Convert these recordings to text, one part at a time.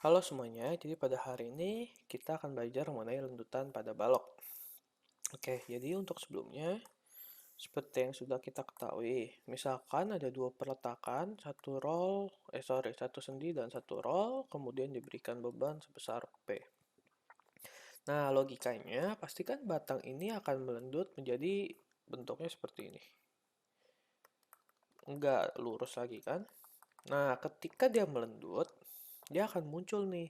Halo semuanya, jadi pada hari ini kita akan belajar mengenai lendutan pada balok. Oke, jadi untuk sebelumnya, seperti yang sudah kita ketahui, misalkan ada dua peletakan, satu sendi dan satu roll, kemudian diberikan beban sebesar P. Nah, logikanya pastikan batang ini akan melendut menjadi bentuknya seperti ini. Enggak lurus lagi kan? Nah, ketika dia melendut, dia akan muncul nih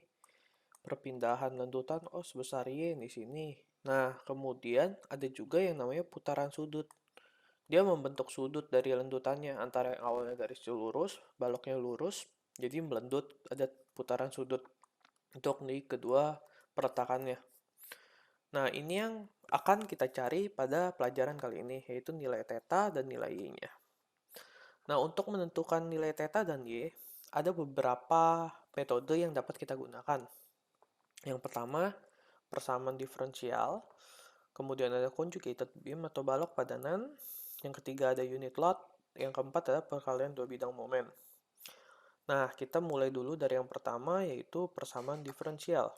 perpindahan lendutan sebesar Y di sini. Nah, kemudian ada juga yang namanya putaran sudut. Dia membentuk sudut dari lendutannya antara yang awalnya garis lurus, baloknya lurus, jadi melendut ada putaran sudut untuk di kedua peletakannya. Nah, ini yang akan kita cari pada pelajaran kali ini, yaitu nilai theta dan nilai y-nya. Nah, untuk menentukan nilai theta dan y, ada beberapa metode yang dapat kita gunakan. Yang pertama, persamaan diferensial, kemudian ada conjugated beam atau balok padanan, yang ketiga ada unit load, yang keempat adalah perkalian dua bidang momen. Nah, kita mulai dulu dari yang pertama, yaitu persamaan diferensial.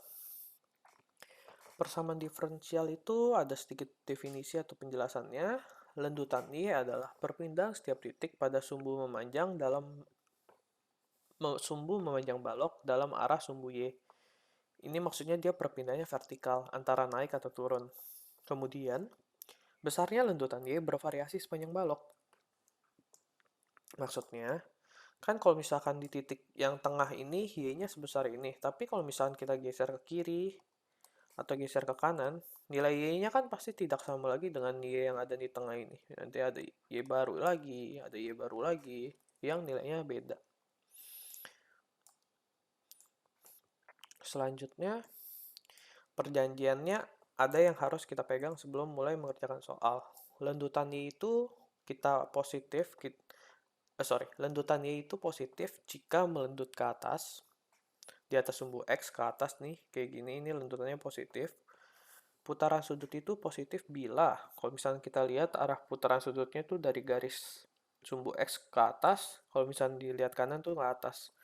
Persamaan diferensial itu ada sedikit definisi atau penjelasannya. Lendutan Y adalah perpindahan setiap titik pada sumbu memanjang balok dalam arah sumbu Y. Ini maksudnya dia perpindahannya vertikal, antara naik atau turun. Kemudian, besarnya lendutan Y bervariasi sepanjang balok. Maksudnya, kan kalau misalkan di titik yang tengah ini Y-nya sebesar ini, tapi kalau misalkan kita geser ke kiri atau geser ke kanan, nilai Y-nya kan pasti tidak sama lagi dengan Y yang ada di tengah ini. Nanti ada Y baru lagi, ada Y baru lagi, yang nilainya beda. Selanjutnya, perjanjiannya ada yang harus kita pegang sebelum mulai mengerjakan soal. Lendutan Y itu lendutan Y itu positif jika melendut ke atas, di atas sumbu X ke atas nih, kayak gini, ini lendutannya positif. Putaran sudut itu positif bila, kalau misalnya kita lihat arah putaran sudutnya tuh dari garis sumbu X ke atas, kalau misalnya dilihat kanan tuh ke atas.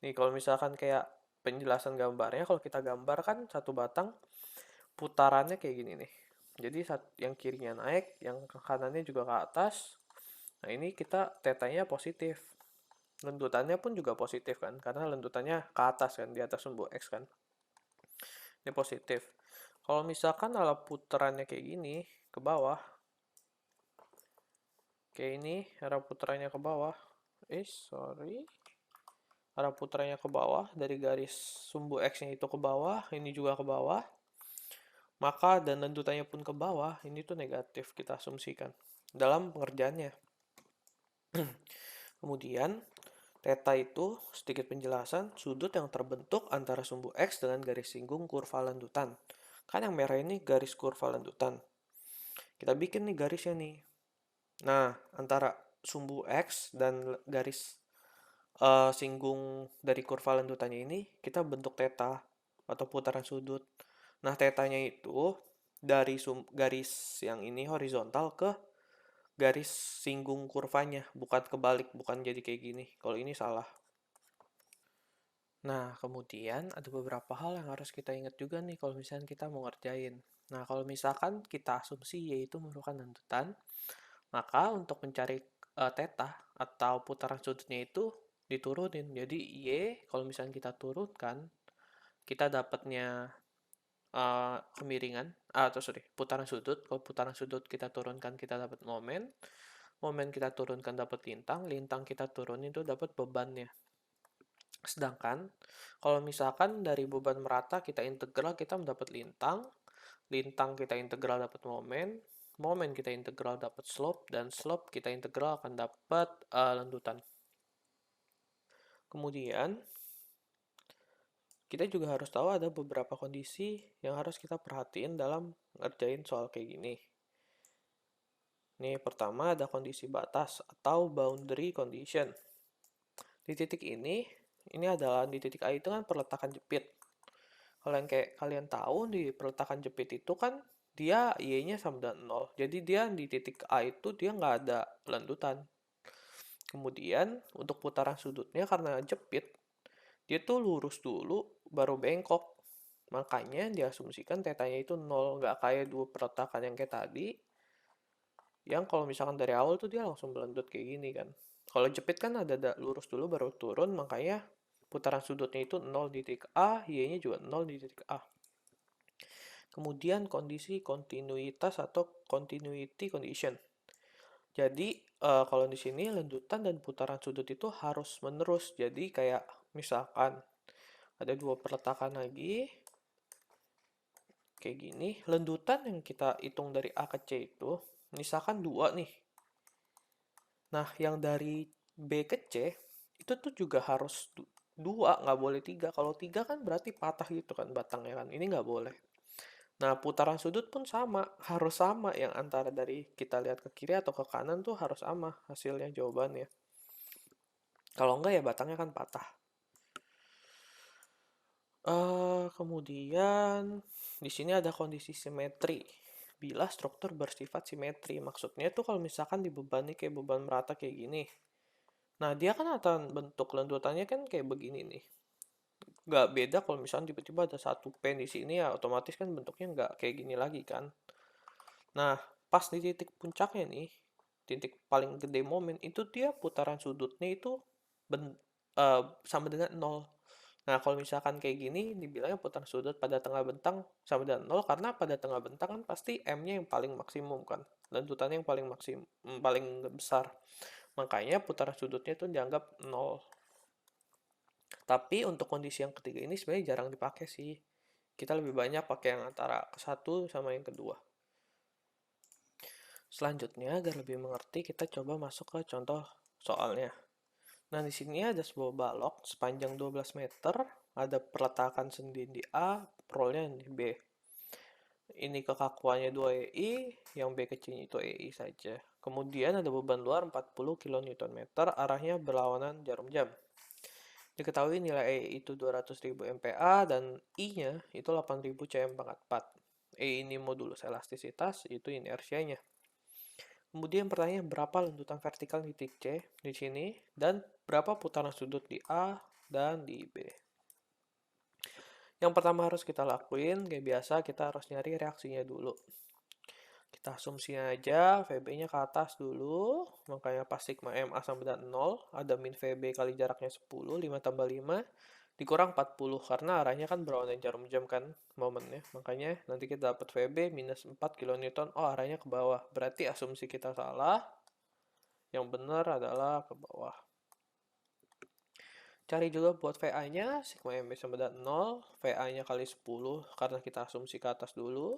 Nih, kalau misalkan kayak penjelasan gambarnya, kalau kita gambarkan satu batang, putarannya kayak gini nih. Jadi yang kirinya naik, yang kanannya juga ke atas. Nah, ini kita tetanya positif. Lendutannya pun juga positif kan, karena lendutannya ke atas kan, di atas sumbu X kan. Ini positif. Kalau misalkan ala putarannya kayak gini, ke bawah, kayak ini, arah putarannya ke bawah. Arah putarannya ke bawah, dari garis sumbu X-nya itu ke bawah, ini juga ke bawah. Maka dan lendutannya pun ke bawah, ini tuh negatif kita asumsikan dalam pengerjaannya. Kemudian, theta itu sedikit penjelasan sudut yang terbentuk antara sumbu X dengan garis singgung kurva lendutan. Kan yang merah ini garis kurva lendutan. Kita bikin nih garisnya nih. Nah, antara sumbu X dan garis singgung dari kurva lendutannya ini, kita bentuk theta atau putaran sudut. Nah, tetanya itu dari garis yang ini horizontal ke garis singgung kurvanya, bukan kebalik, bukan jadi kayak gini. Kalau ini salah. Nah, kemudian ada beberapa hal yang harus kita ingat juga nih kalau misalnya kita mau ngerjain. Nah, kalau misalkan kita asumsi yaitu merupakan lendutan, maka untuk mencari theta atau putaran sudutnya itu diturunin. Jadi Y kalau misalnya kita turunkan, kita dapatnya kemiringan, putaran sudut. Kalau putaran sudut kita turunkan, kita dapat momen. Momen kita turunkan dapat lintang. Lintang kita turunin itu dapat bebannya. Sedangkan kalau misalkan dari beban merata kita integral, kita mendapat lintang. Lintang kita integral dapat momen. Momen kita integral dapat slope, dan slope kita integral akan dapat lendutan. Kemudian kita juga harus tahu ada beberapa kondisi yang harus kita perhatiin dalam ngerjain soal kayak gini. Nih, pertama ada kondisi batas atau boundary condition. Di titik ini adalah di titik A itu kan perletakan jepit. Kalau yang kayak kalian tahu di perletakan jepit itu kan dia Y-nya sama dengan 0. Jadi dia di titik A itu dia nggak ada lendutan. Kemudian untuk putaran sudutnya karena jepit, dia tuh lurus dulu baru bengkok. Makanya diasumsikan tetanya itu 0, nggak kayak dua peletakan yang kayak tadi, yang kalau misalkan dari awal tuh dia langsung melendut kayak gini kan. Kalau jepit kan ada lurus dulu baru turun, makanya putaran sudutnya itu 0 di titik A, Y-nya juga 0 di titik A. Kemudian kondisi kontinuitas atau continuity condition. Jadi kalau di sini lendutan dan putaran sudut itu harus menerus. Jadi kayak misalkan ada dua peletakan lagi, kayak gini. Lendutan yang kita hitung dari A ke C itu, misalkan 2 nih. Nah, yang dari B ke C, itu tuh juga harus 2, nggak boleh 3. Kalau 3 kan berarti patah gitu kan batangnya kan. Ini nggak boleh. Nah, putaran sudut pun sama, harus sama yang antara dari kita lihat ke kiri atau ke kanan tuh harus sama hasilnya, jawabannya. Kalau enggak ya batangnya kan patah. Kemudian di sini ada kondisi simetri. Bila struktur bersifat simetri, maksudnya tuh kalau misalkan dibebani kayak beban merata kayak gini. Nah, dia kan akan bentuk lendutannya kan kayak begini nih. Nggak beda kalau misalkan tiba-tiba ada satu pen di sini ya otomatis kan bentuknya nggak kayak gini lagi kan. Nah, pas di titik puncaknya nih, titik paling gede momen, itu dia putaran sudutnya itu sama dengan 0. Nah, kalau misalkan kayak gini, dibilangnya putaran sudut pada tengah bentang sama dengan 0, karena pada tengah bentang kan pasti M-nya yang paling maksimum kan. Lendutannya yang paling maksimum, paling besar. Makanya putaran sudutnya itu dianggap 0. Tapi untuk kondisi yang ketiga ini sebenarnya jarang dipakai sih. Kita lebih banyak pakai yang antara satu sama yang kedua. Selanjutnya, agar lebih mengerti, kita coba masuk ke contoh soalnya. Nah, di sini ada sebuah balok sepanjang 12 meter, ada peletakan sendi di A, rollnya di B. Ini kekakuannya 2 EI, yang B kecilnya itu EI saja. Kemudian ada beban luar 40 kN, arahnya berlawanan jarum jam. Diketahui nilai E itu 200.000 MPa dan I-nya itu 8.000 cm/4. E ini modulus elastisitas, itu inersianya. Kemudian pertanyaannya berapa lendutan vertikal di titik C di sini dan berapa putaran sudut di A dan di B. Yang pertama harus kita lakuin, kayak biasa kita harus nyari reaksinya dulu. Kita asumsinya aja VB-nya ke atas dulu, makanya pas sigma MA sama dengan 0, ada min VB kali jaraknya 10, 5 tambah 5, dikurang 40, karena arahnya kan berlawanan jarum jam kan momennya. Makanya nanti kita dapat VB minus 4 kN, oh arahnya ke bawah. Berarti asumsi kita salah, yang benar adalah ke bawah. Cari juga buat VA-nya, sigma MB sama dengan 0, VA-nya kali 10, karena kita asumsi ke atas dulu.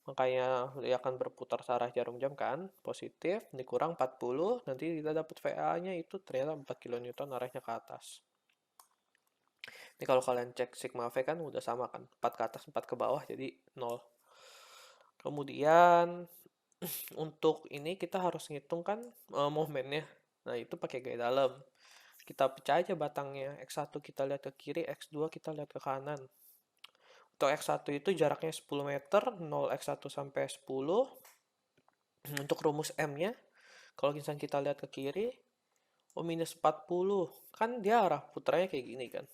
Makanya dia akan berputar searah jarum jam kan, positif, dikurang 40, nanti kita dapat VA-nya itu ternyata 4 kN arahnya ke atas. Ini kalau kalian cek sigma V kan udah sama kan, 4 ke atas, 4 ke bawah, jadi 0. Kemudian untuk ini kita harus ngitung kan momennya. Nah itu pakai gaya dalam. Kita pecah aja batangnya, X1 kita lihat ke kiri, X2 kita lihat ke kanan. Untuk X1 itu jaraknya 10 meter, 0 X1 sampai 10. Untuk rumus M-nya, kalau misalnya kita lihat ke kiri, minus 40. Kan dia arah putaranya kayak gini kan.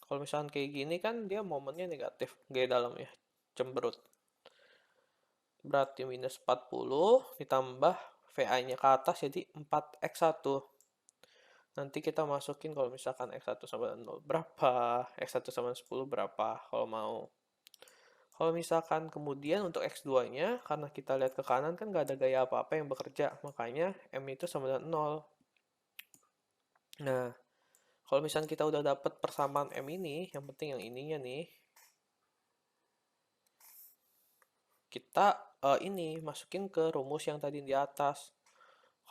Kalau misalnya kayak gini kan dia momennya negatif, gaya dalamnya, cemberut. Berarti minus 40 ditambah VA-nya ke atas jadi 4X1. Nanti kita masukin kalau misalkan X1 sama 0 berapa, X1 sama 10 berapa kalau mau. Kalau misalkan kemudian untuk X2-nya, karena kita lihat ke kanan kan nggak ada gaya apa-apa yang bekerja, makanya M itu sama dengan 0. Nah, kalau misalnya kita udah dapet persamaan M ini, yang penting yang ininya nih, kita ini masukin ke rumus yang tadi di atas.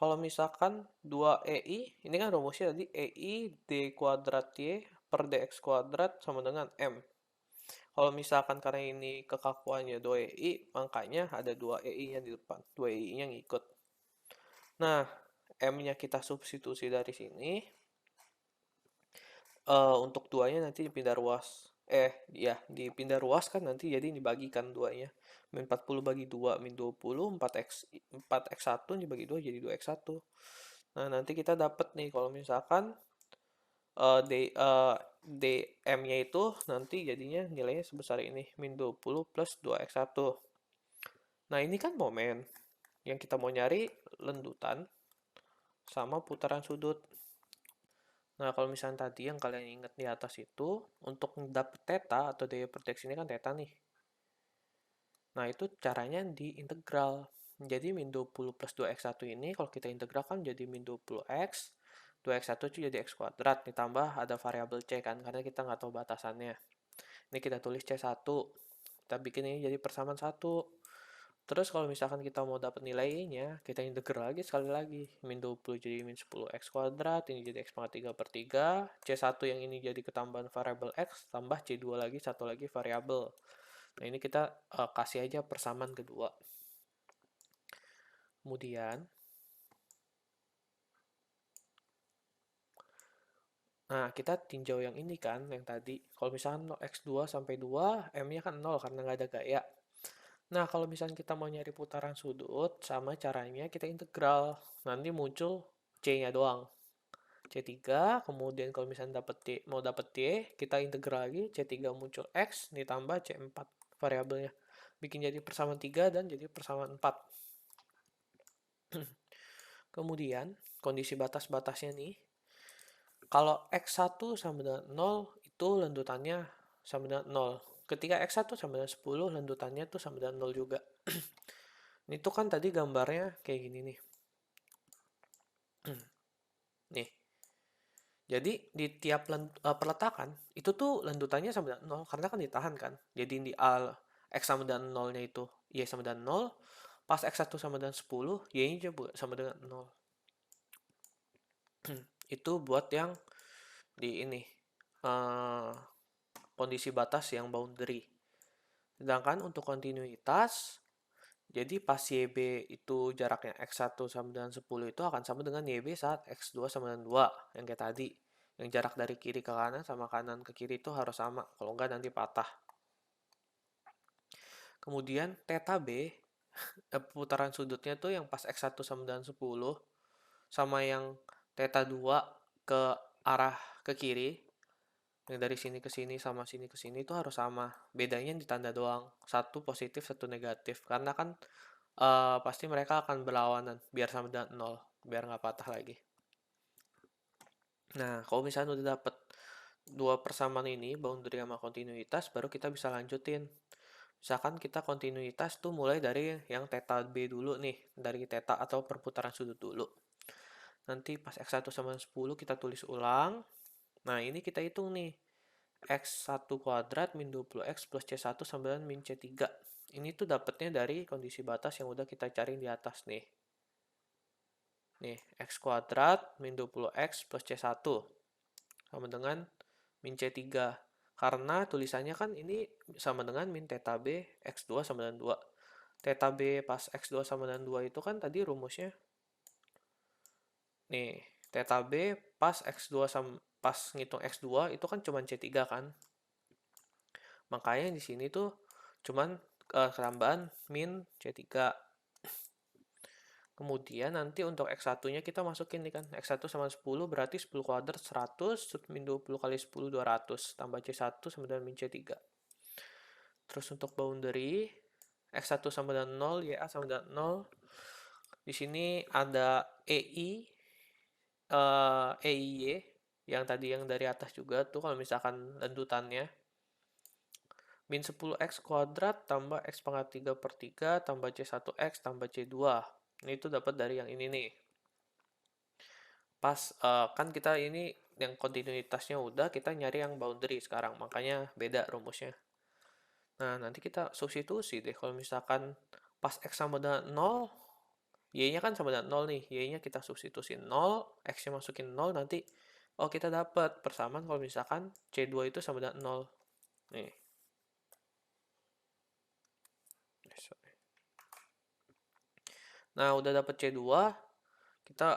Kalau misalkan 2EI, ini kan rumusnya tadi EI D kuadrat Y per DX kuadrat sama dengan M. Kalau misalkan karena ini kekakuannya 2EI, makanya ada 2EI-nya di depan. 2EI-nya ngikut. Nah, M-nya kita substitusi dari sini. Untuk 2-nya nanti dipindah ruas. Dipindah ruas kan nanti jadi dibagikan 2-nya. Min 40 bagi 2, min 20, 4X1 dibagi 2 jadi 2X1. Nah, nanti kita dapat nih kalau misalkan DM-nya itu nanti jadinya nilainya sebesar ini, min 20 plus 2x1. Nah, ini kan momen. Yang kita mau nyari lendutan sama putaran sudut. Nah, kalau misalnya tadi yang kalian ingat di atas itu, untuk dapet theta atau daya proteksi ini kan theta nih. Nah, itu caranya di integral. Jadi min 20 plus 2x1 ini kalau kita integral kan jadi min 20x, 2x1 itu jadi x kuadrat, ditambah ada variabel c kan, karena kita nggak tahu batasannya. Ini kita tulis c1, kita bikin ini jadi persamaan 1. Terus kalau misalkan kita mau dapat nilainya, kita integral lagi sekali lagi. Min 20 jadi min 10x kuadrat, ini jadi x pangkat 3 per 3. C1 yang ini jadi ketambahan variabel x, tambah C2 lagi, satu lagi variabel. Nah, ini kita kasih aja persamaan kedua. Kemudian, nah kita tinjau yang ini kan, yang tadi. Kalau misalkan x2 sampai 2, m-nya kan 0 karena nggak ada gaya. Nah, kalau misalnya kita mau nyari putaran sudut, sama caranya kita integral. Nanti muncul C-nya doang. C3, kemudian kalau misalnya mau dapet Y, kita integral lagi, C3 muncul X, ditambah C4 variabelnya. Bikin jadi persamaan 3 dan jadi persamaan 4. Kemudian, kondisi batas-batasnya nih, kalau X1 sama dengan 0, itu lendutannya sama dengan 0. Ketika X1 sama dengan 10, lendutannya tuh sama dengan 0 juga. Ini tuh kan tadi gambarnya kayak gini nih. Nih. Jadi di tiap perletakan, itu tuh lendutannya sama dengan 0, karena kan ditahan kan. Jadi di X sama dengan 0-nya itu Y sama dengan 0, pas X1 sama dengan 10, Y-nya juga sama dengan 0. Itu buat yang di ini, kondisi batas yang boundary. Sedangkan untuk kontinuitas, jadi pas YB itu jaraknya X1 sama dengan 10 itu akan sama dengan YB saat X2 sama dengan 2, yang kayak tadi. Yang jarak dari kiri ke kanan sama kanan ke kiri itu harus sama, kalau enggak nanti patah. Kemudian theta B, putaran sudutnya tuh yang pas X1 sama dengan 10, sama yang theta 2 ke arah ke kiri, yang dari sini ke sini sama sini ke sini itu harus sama. Bedanya di tanda doang, satu positif satu negatif, karena kan pasti mereka akan berlawanan biar sama dengan 0, biar nggak patah lagi. Nah, kalau misalnya udah dapet dua persamaan ini, boundary sama kontinuitas, baru kita bisa lanjutin. Misalkan kita kontinuitas tuh mulai dari yang theta B dulu nih, dari theta atau perputaran sudut dulu. Nanti pas X1 sama 10 kita tulis ulang. Nah, ini kita hitung nih. X1 kuadrat min 20X plus C1 sama dengan min C3. Ini tuh dapetnya dari kondisi batas yang udah kita cari di atas nih. Nih, X kuadrat min 20X plus C1 sama dengan min C3. Karena tulisannya kan ini sama dengan min theta B X2 sama dengan 2. Theta B pas X2 sama dengan 2 itu kan tadi rumusnya. Nih, theta B pas X2 sama pas ngitung X2 itu kan cuma C3 kan. Makanya di sini tuh cuman ketambahan min C3. Kemudian nanti untuk X1-nya kita masukin nih kan. X1 sama 10 berarti 10 kuadrat 100, min 20 kali 10 200, tambah C1 sama dengan min C3. Terus untuk boundary, X1 sama dengan 0, YA sama dengan 0. Di sini ada EIY, yang tadi yang dari atas juga tuh kalau misalkan lendutannya. Min 10x kuadrat tambah x pangkat 3 per 3 tambah C1x tambah C2. Ini itu dapat dari yang ini nih. Pas kan kita ini yang kontinuitasnya udah, kita nyari yang boundary sekarang, makanya beda rumusnya. Nah, nanti kita substitusi deh. Kalau misalkan pas x sama dengan 0, y-nya kan sama dengan 0 nih. Y-nya kita substitusi 0, x-nya masukin 0, nanti kita dapat persamaan kalau misalkan C2 itu sama dengan 0. Nih. Nah, udah dapat C2, kita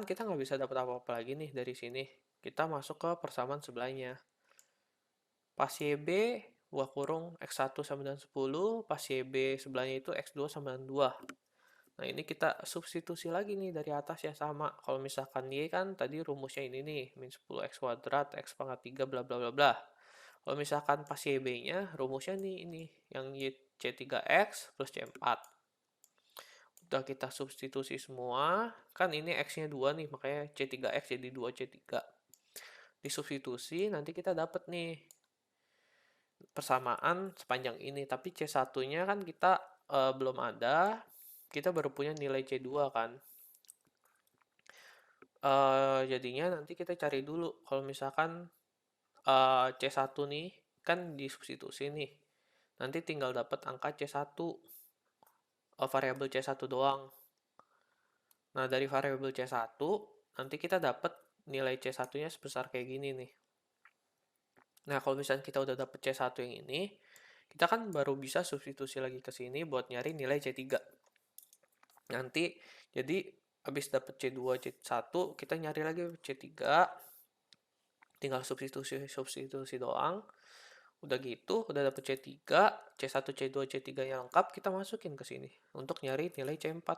kita nggak bisa dapat apa-apa lagi nih dari sini. Kita masuk ke persamaan sebelahnya. Pas YB, buah kurung X1 sama dengan 10, pas YB sebelahnya itu X2 sama dengan 2. Nah, ini kita substitusi lagi nih dari atas ya sama. Kalau misalkan Y kan tadi rumusnya ini nih, min 10x kuadrat, x pangkat 3, bla bla bla bla. Kalau misalkan pas YB-nya, rumusnya nih ini, yang C3X plus C4. Udah kita substitusi semua, kan ini X-nya 2 nih, makanya C3X jadi 2C3. Disubstitusi, nanti kita dapat nih persamaan sepanjang ini. Tapi C1-nya kan kita belum ada, kita baru punya nilai C2 kan. Jadinya nanti kita cari dulu, kalau misalkan C1 nih, kan disubstitusi nih. Nanti tinggal dapat angka C1, variabel C1 doang. Nah, dari variabel C1, nanti kita dapat nilai C1-nya sebesar kayak gini nih. Nah, kalau misalnya kita udah dapat C1 yang ini, kita kan baru bisa substitusi lagi ke sini buat nyari nilai C3. Nanti, jadi habis dapat C2, C1, kita nyari lagi C3, tinggal substitusi doang. Udah gitu, udah dapet C3, C1, C2, C3 yang lengkap, kita masukin ke sini untuk nyari nilai C4.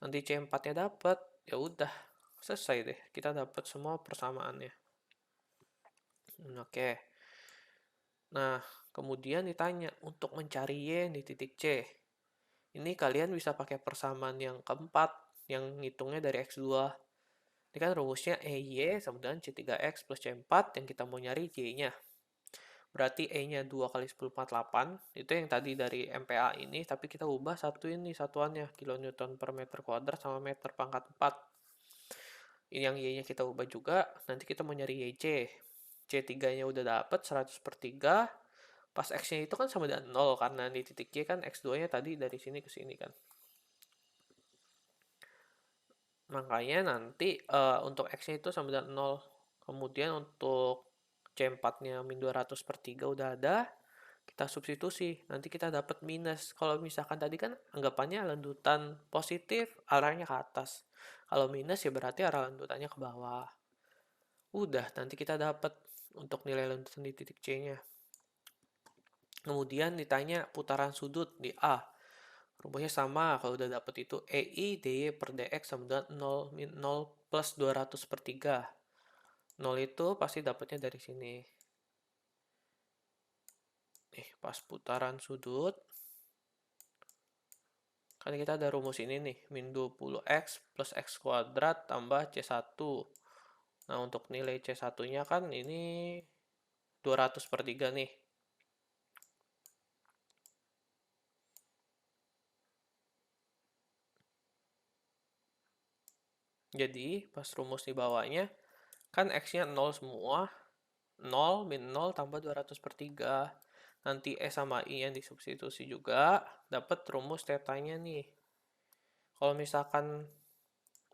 Nanti C4-nya dapat, ya udah, selesai deh. Kita dapat semua persamaannya. Oke. Nah, kemudian ditanya untuk mencari Y di titik C. Ini kalian bisa pakai persamaan yang keempat, yang ngitungnya dari X2. Ini kan rumusnya EY sama dengan C3X plus C4 yang kita mau nyari Y-nya. Berarti E-nya 2 kali 10 pangkat 8, itu yang tadi dari MPa ini, tapi kita ubah satu ini satuannya, kilonewton per meter kuadrat sama meter pangkat 4. Ini yang Y-nya kita ubah juga, nanti kita mau nyari YC. C3-nya udah dapet 100 per 3, pas X-nya itu kan sama dengan 0, karena di titik Y kan X2-nya tadi dari sini ke sini kan. Makanya nanti untuk X-nya itu sama dengan 0. Kemudian untuk C4-nya min 200 per 3 udah ada, kita substitusi, nanti kita dapat minus. Kalau misalkan tadi kan anggapannya lanjutan positif, arahnya ke atas. Kalau minus ya berarti arah lanjutannya ke bawah. Udah, nanti kita dapat untuk nilai lanjutan di titik C-nya. Kemudian ditanya putaran sudut di A. Rumusnya sama, kalau udah dapet itu EI DY per DX sama dengan 0, 0 plus 200 per 3. 0 itu pasti dapatnya dari sini. Nih, pas putaran sudut, kan kita ada rumus ini nih, min 20x plus x kuadrat tambah C1. Nah, untuk nilai C1-nya kan ini 200 per 3 nih. Jadi, pas rumus di bawahnya, kan X-nya 0 semua, 0 min 0 tambah 200 per 3. Nanti E sama I yang disubstitusi juga, dapat rumus tetanya nih. Kalau misalkan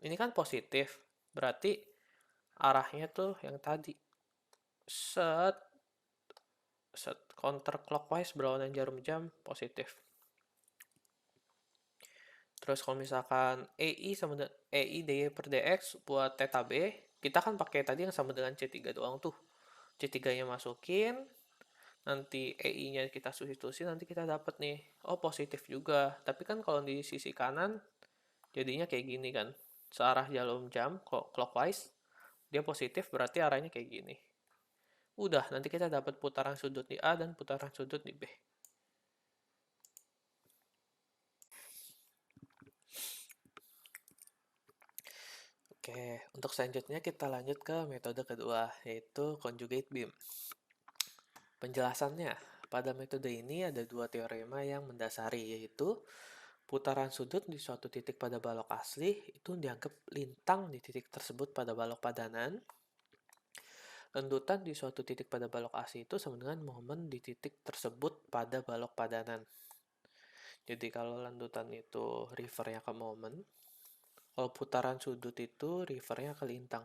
ini kan positif, berarti arahnya tuh yang tadi. Set, set counterclockwise berlawanan jarum jam positif. Terus kalau misalkan EI sama dengan EI DY per DX buat theta B, kita kan pakai tadi yang sama dengan C3 doang tuh. C3-nya masukin, nanti EI-nya kita substitusi, nanti kita dapat nih, oh positif juga. Tapi kan kalau di sisi kanan, jadinya kayak gini kan. Searah jarum jam, clockwise, dia positif berarti arahnya kayak gini. Udah, nanti kita dapat putaran sudut di A dan putaran sudut di B. Oke, untuk selanjutnya kita lanjut ke metode kedua, yaitu conjugate beam. Penjelasannya, pada metode ini ada dua teorema yang mendasari, yaitu putaran sudut di suatu titik pada balok asli itu dianggap lintang di titik tersebut pada balok padanan. Lendutan di suatu titik pada balok asli itu sama dengan momen di titik tersebut pada balok padanan. Jadi kalau lendutan itu refernya ke momen, kalau putaran sudut itu refernya ke lintang.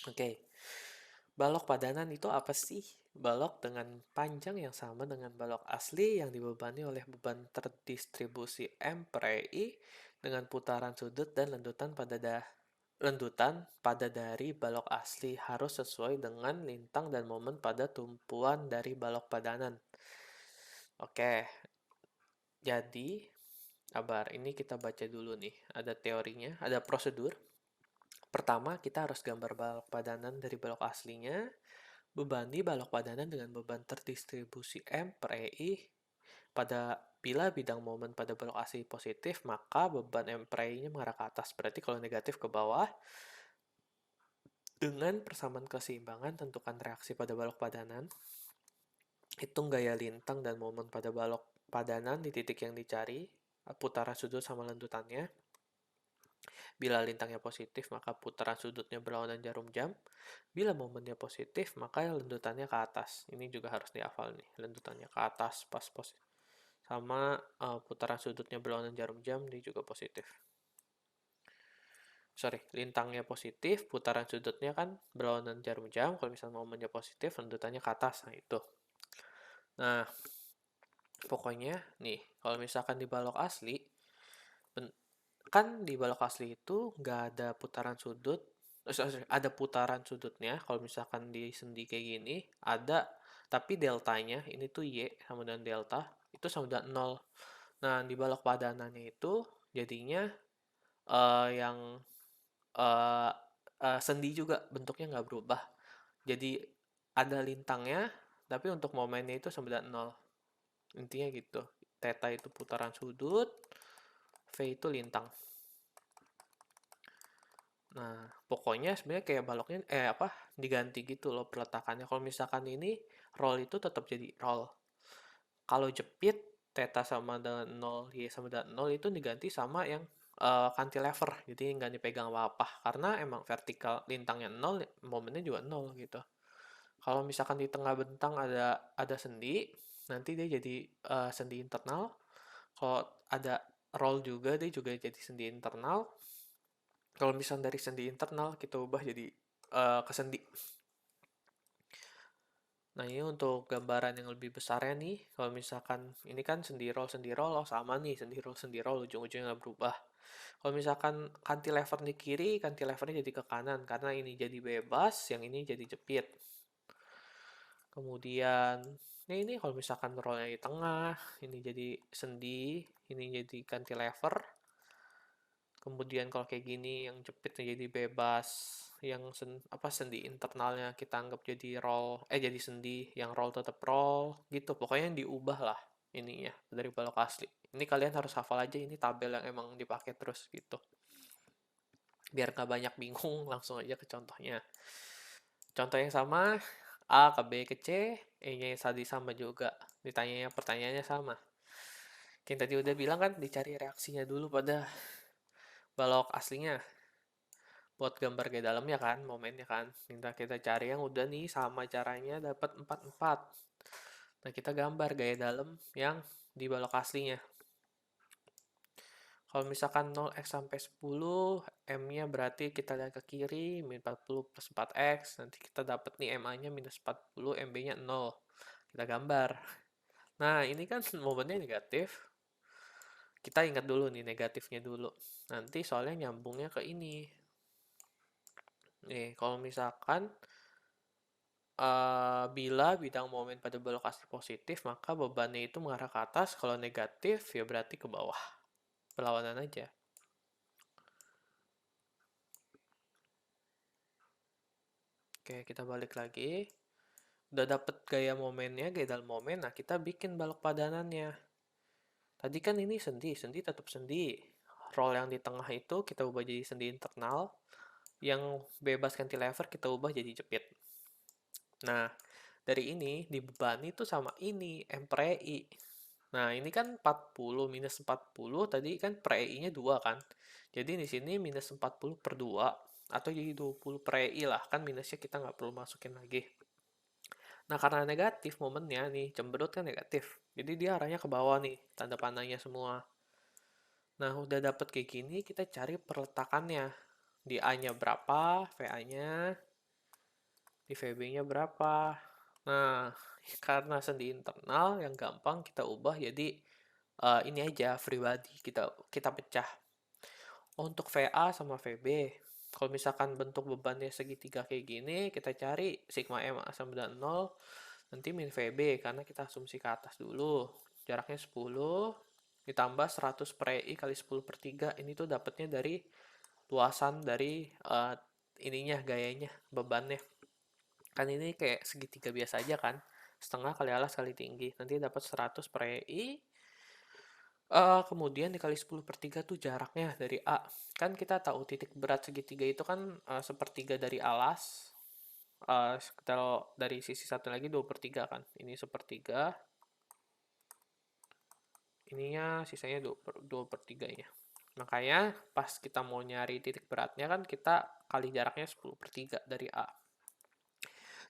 Oke. Balok padanan itu apa sih? Balok dengan panjang yang sama dengan balok asli yang dibebani oleh beban terdistribusi M per EI dengan putaran sudut dan lendutan pada dari balok asli harus sesuai dengan lintang dan momen pada tumpuan dari balok padanan. Oke. Jadi Sabar, ini kita baca dulu nih. Ada teorinya, ada prosedur. Pertama, kita harus gambar balok padanan dari balok aslinya, bebani balok padanan dengan beban terdistribusi M per EI. Bila bidang momen pada balok asli positif, maka beban M per EI-nya mengarah ke atas. Berarti kalau negatif ke bawah. Dengan persamaan keseimbangan, tentukan reaksi pada balok padanan. Hitung gaya lintang dan momen pada balok padanan di titik yang dicari, putaran sudut sama lendutannya. Bila lintangnya positif, maka putaran sudutnya berlawanan jarum jam. Bila momennya positif, maka lendutannya ke atas. Ini juga harus dihafal nih, lendutannya ke atas pas positif. Sama putaran sudutnya berlawanan jarum jam, dia juga positif. Lintangnya positif, putaran sudutnya kan berlawanan jarum jam. Kalau misalnya momennya positif, lendutannya ke atas. Nah, itu. Nah, pokoknya nih, kalau misalkan di balok asli, kan di balok asli itu nggak ada putaran sudut. Ada putaran sudutnya. Kalau misalkan di sendi kayak gini, ada, tapi deltanya, ini tuh Y sama dengan delta, itu sama dengan 0. Nah, di balok padanannya itu, jadinya yang sendi juga bentuknya nggak berubah. Jadi ada lintangnya, tapi untuk momennya itu sama dengan 0. Intinya gitu. Theta itu putaran sudut, V itu lintang. Nah, pokoknya sebenarnya kayak baloknya diganti gitu loh peletakannya. Kalau misalkan ini roll itu tetap jadi roll. Kalau jepit theta sama dengan 0, Y sama dengan 0 itu diganti sama yang cantilever. Jadi nggak dipegang apa-apa. Karena emang vertikal lintangnya 0, momennya juga 0 gitu. Kalau misalkan di tengah bentang ada sendi, nanti dia jadi sendi internal. Kalau ada roll juga, dia juga jadi sendi internal. Kalau misalnya dari sendi internal, kita ubah jadi ke sendi. Nah, ini untuk gambaran yang lebih besarnya nih. Kalau misalkan ini kan sendi roll, oh sama nih, sendi roll, ujung-ujungnya nggak berubah. Kalau misalkan cantilever di kiri, cantilevernya jadi ke kanan, karena ini jadi bebas, yang ini jadi jepit. Kemudian, ini kalau misalkan rollnya di tengah, ini jadi sendi, ini jadi cantilever. Kemudian kalau kayak gini, yang jepitnya jadi bebas, yang sendi internalnya kita anggap jadi roll, jadi sendi, yang roll tetap roll, gitu. Pokoknya yang diubah lah ininya dari balok asli. Ini kalian harus hafal aja, ini tabel yang emang dipakai terus gitu. Biar nggak banyak bingung, langsung aja ke contohnya. Contoh yang sama, A ke B ke C, E-nya tadi sama juga. Ditanyanya pertanyaannya sama. Yang tadi udah bilang kan, dicari reaksinya dulu pada balok aslinya. Buat gambar gaya dalamnya kan, momennya kan. Kita cari yang udah nih sama caranya dapat 44. Nah, kita gambar gaya dalam yang di balok aslinya. Kalau misalkan 0x sampai 10, M-nya berarti kita lihat ke kiri, min 40 plus 4x. Nanti kita dapat nih MA-nya minus 40, MB-nya 0. Kita gambar. Nah, ini kan momennya negatif. Kita ingat dulu nih negatifnya dulu. Nanti soalnya nyambungnya ke ini. Nih, kalau misalkan bila bidang momen pada balok asli positif, maka bebannya itu mengarah ke atas. Kalau negatif, ya berarti ke bawah. Perlawanan aja. Oke, kita balik lagi. Udah dapet gaya momennya, gaya dalam momen. Nah, kita bikin balok padanannya. Tadi kan ini sendi tetap sendi. Roll yang di tengah itu kita ubah jadi sendi internal. Yang bebas cantilever kita ubah jadi jepit. Nah, dari ini dibebani tuh sama ini, M per EI. Nah, ini kan 40 minus 40, tadi kan per EI-nya 2 kan. Jadi di sini minus 40 per 2, atau jadi 20 per EI lah, kan minusnya kita nggak perlu masukin lagi. Nah, karena negatif momennya nih, cemberut kan negatif. Jadi dia arahnya ke bawah nih, tanda panahnya semua. Nah, udah dapet kayak gini, kita cari perletakannya. Di A-nya berapa, VA-nya, di VB-nya berapa. Nah, karena sendi internal yang gampang kita ubah jadi ini aja free body, kita pecah. Untuk VA sama VB, kalau misalkan bentuk bebannya segitiga kayak gini, kita cari sigma M sama dengan 0, nanti min VB karena kita asumsi ke atas dulu. Jaraknya 10, ditambah 100 per EI kali 10 per 3. Ini tuh dapatnya dari luasan dari ininya, gayanya, bebannya. Kan ini kayak segitiga biasa aja kan. Setengah kali alas kali tinggi. Nanti dapat 100 per EI. Kemudian dikali 10 per 3 tuh jaraknya dari A. Kan kita tahu titik berat segitiga itu kan sepertiga dari alas. Kalau dari sisi satu lagi 2 per 3 kan. Ini sepertiga. Ininya sisanya 2 per 3 ya. Makanya pas kita mau nyari titik beratnya kan kita kali jaraknya 10 per 3 dari A.